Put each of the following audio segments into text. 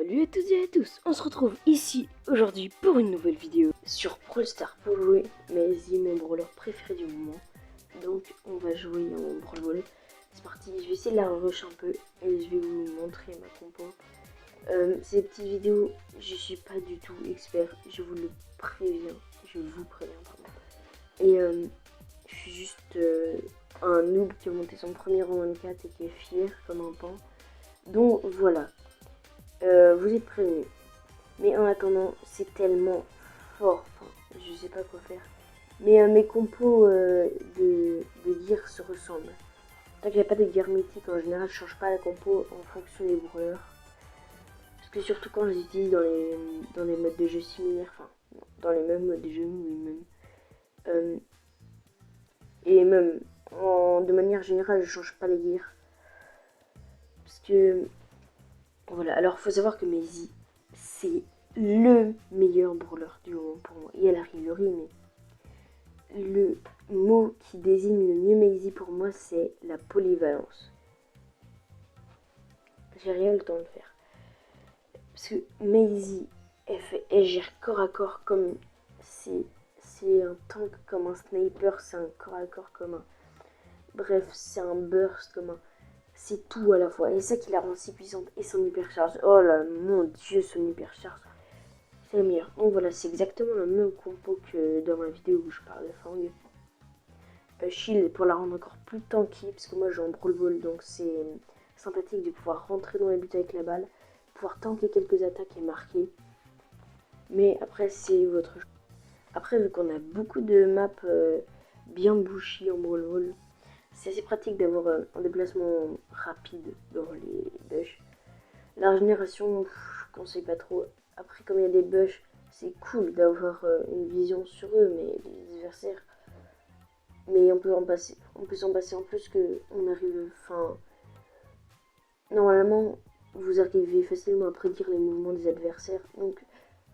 Salut à toutes et à tous, on se retrouve ici aujourd'hui pour une nouvelle vidéo sur Brawl Stars pour jouer Maisy, mon brawler préféré du moment. Donc on va jouer en Brawl Ball. C'est parti, je vais essayer de la rush un peu et je vais vous montrer ma compo. Ces petites vidéos, je suis pas du tout expert, je vous le préviens, pardon. Et je suis juste un noob qui a monté son premier rang 24 et qui est fier comme un pan. Donc voilà. Vous êtes prévenus. Mais en attendant, c'est tellement fort. Enfin, je sais pas quoi faire. Mais mes compos de gear se ressemblent. Tant qu'il n'y a pas de gear mythique, en général, je change pas la compo en fonction des brawlers. Parce que surtout quand je les utilise dans les modes de jeu similaires, enfin, dans les mêmes modes de jeu, oui, même. Et même, de manière générale, je change pas les gears. Parce que voilà, alors faut savoir que Maisy, c'est le meilleur brawler du moment pour moi. Il y a la rigolerie, mais le mot qui désigne le mieux Maisy pour moi, c'est la polyvalence. J'ai rien eu le temps de le faire. Parce que Maisy, elle gère corps à corps comme c'est un tank, comme un sniper, c'est un corps à corps comme un... Bref, c'est un burst comme un... C'est tout à la fois. Et c'est ça qui la rend si puissante. Et son hypercharge. Oh là, mon dieu, son hypercharge. C'est le meilleur. Donc voilà, c'est exactement le même compo que dans ma vidéo où je parle de Fang. Shield pour la rendre encore plus tanky. Parce que moi, je joue en Brawl Ball. Donc c'est sympathique de pouvoir rentrer dans les buts avec la balle. Pouvoir tanker quelques attaques et marquer. Mais après, c'est votre choix. Après, vu qu'on a beaucoup de maps bien bouchées en Brawl Ball, c'est assez pratique d'avoir un déplacement rapide dans les bush. La régénération, je conseille pas trop. Après, comme il y a des bush, c'est cool d'avoir une vision sur eux, mais les adversaires. Mais on peut s'en passer en plus que on arrive. Enfin, normalement, vous arrivez facilement à prédire les mouvements des adversaires. Donc,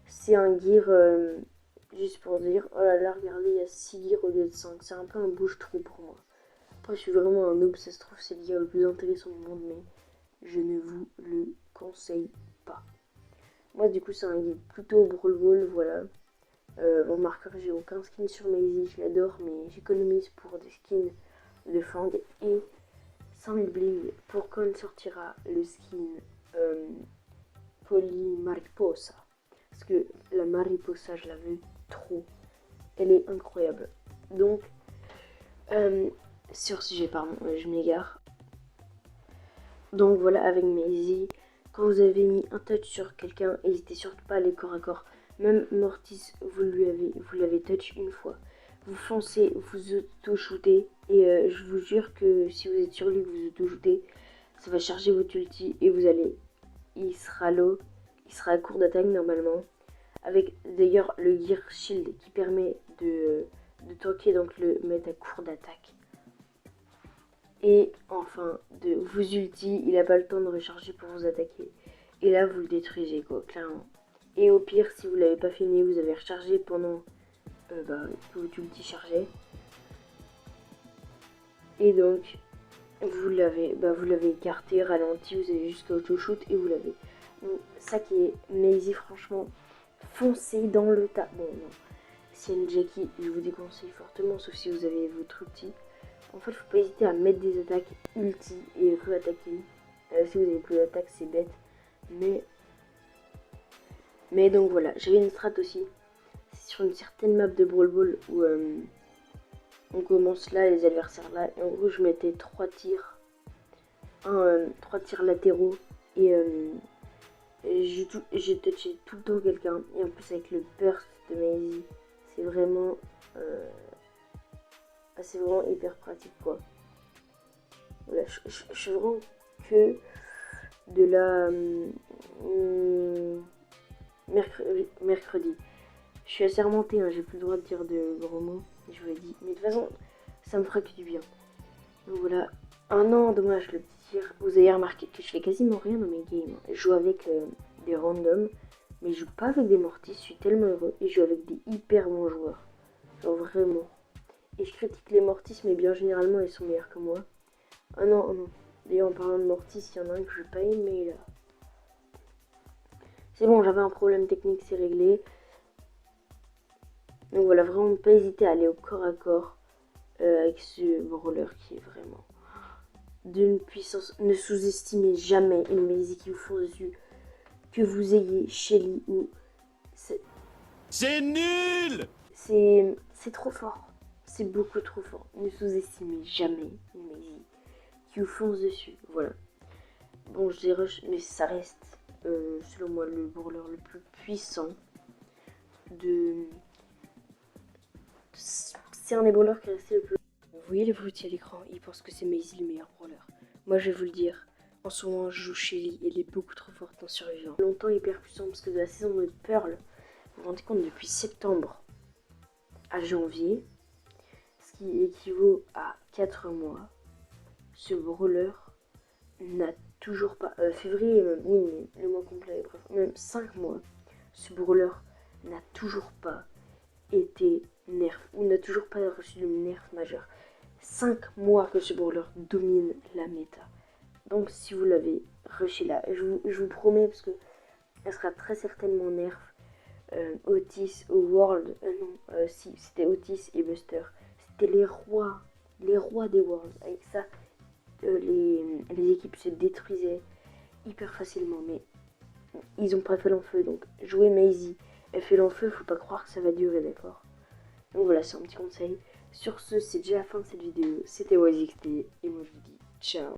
c'est un gear juste pour dire, oh là là, regardez, il y a 6 gears au lieu de 5. C'est un peu un bouche-trou pour moi. Après, je suis vraiment un noob, ça se trouve, c'est le gear le plus intéressant du monde, mais je ne vous le conseille pas. Moi, du coup, c'est un guide plutôt Brawl Ball, voilà. Mon marqueur, j'ai aucun skin sur Maisy, je l'adore, mais j'économise pour des skins de Fang. Et sans le bling, pour quand sortira le skin Poly Mariposa. Parce que la Mariposa, je la veux trop. Elle est incroyable. Donc, sur ce sujet, pardon, je m'égare. Donc voilà, avec Maisy, quand vous avez mis un touch sur quelqu'un, n'hésitez surtout pas à aller corps à corps. Même Mortis, vous l'avez touch une fois. Vous foncez, vous auto-shootez. Et je vous jure que si vous êtes sur lui, que vous auto-shootez, ça va charger votre ulti et vous allez... Il sera low, il sera à court d'attaque normalement. Avec d'ailleurs le gear shield qui permet de tanker, donc le mettre à court d'attaque. Et enfin, de vous ulti, il n'a pas le temps de recharger pour vous attaquer. Et là, vous le détruisez, quoi, clairement. Et au pire, si vous l'avez pas fini, vous avez rechargé pendant que votre ulti chargeait. Et donc, vous l'avez écarté, ralenti, vous avez juste auto-shoot et vous l'avez. Donc, ça qui est Maisy, franchement, foncez dans le tas. Bon, non. Si une Jackie, je vous déconseille fortement, sauf si vous avez votre ulti. En fait, faut pas hésiter à mettre des attaques ulti et re-attaquer. Si vous avez plus d'attaque, c'est bête. Mais donc voilà, j'avais une strat aussi. C'est sur une certaine map de Brawl Ball où on commence là, les adversaires là. Et en gros, je mettais 3 tirs. 3 tirs latéraux. Et j'ai touché tout le temps quelqu'un. Et en plus, avec le burst de Maisy, c'est vraiment... c'est vraiment hyper pratique, quoi. Voilà, je suis vraiment que de la mercredi. Je suis assez remontée, hein, j'ai plus le droit de dire de gros mots, je vous l'ai dit. Mais de toute façon, ça me fera que du bien. Donc voilà. Ah non, dommage, le petit tir. Vous avez remarqué que je fais quasiment rien dans mes games. Je joue avec des randoms, mais je joue pas avec des mortis, je suis tellement heureux. Et je joue avec des hyper bons joueurs. Genre vraiment. Et je critique les mortis, mais bien généralement, ils sont meilleurs que moi. Ah non, oh non. D'ailleurs, en parlant de mortis, il y en a un que je n'ai pas aimé là. C'est bon, j'avais un problème technique, c'est réglé. Donc voilà, vraiment pas hésiter à aller au corps à corps avec ce brawler qui est vraiment d'une puissance. Ne sous-estimez jamais une Maisie qui vous fonce dessus, que vous ayez Shelly ou... C'est nul! C'est trop fort. C'est beaucoup trop fort. Ne sous-estimez jamais une Maisie qui vous fonce dessus. Voilà. Bon, je dis rush, mais ça reste, selon moi, le brawler le plus puissant de... C'est un des brawlers qui est resté le plus... Vous voyez les fruitiers à l'écran, ils pensent que c'est Maisie le meilleur brawler. Moi, je vais vous le dire. En ce moment, je joue Shelly, elle est beaucoup trop forte en survivant. Longtemps hyper puissant, parce que de la saison de Pearl, vous vous rendez compte, depuis septembre à janvier, ce qui équivaut à 4 mois, ce brawler n'a toujours pas... février même, oui, mais le mois complet, bref, même 5 mois, ce brawler n'a toujours pas été nerf, ou n'a toujours pas reçu de nerf majeur. 5 mois que ce brawler domine la méta. Donc si vous l'avez, rushez-la. Je vous promets, parce que elle sera très certainement nerf. Otis au World, si c'était Otis et Buster, c'était les rois des Worlds. Avec ça, les équipes se détruisaient hyper facilement, mais ils ont pas fait l'enfeu. Donc jouer Maisie, elle fait l'enfeu, faut pas croire que ça va durer, d'accord. Donc voilà, c'est un petit conseil. Sur ce, c'est déjà la fin de cette vidéo. C'était WazXT et moi je vous dis ciao.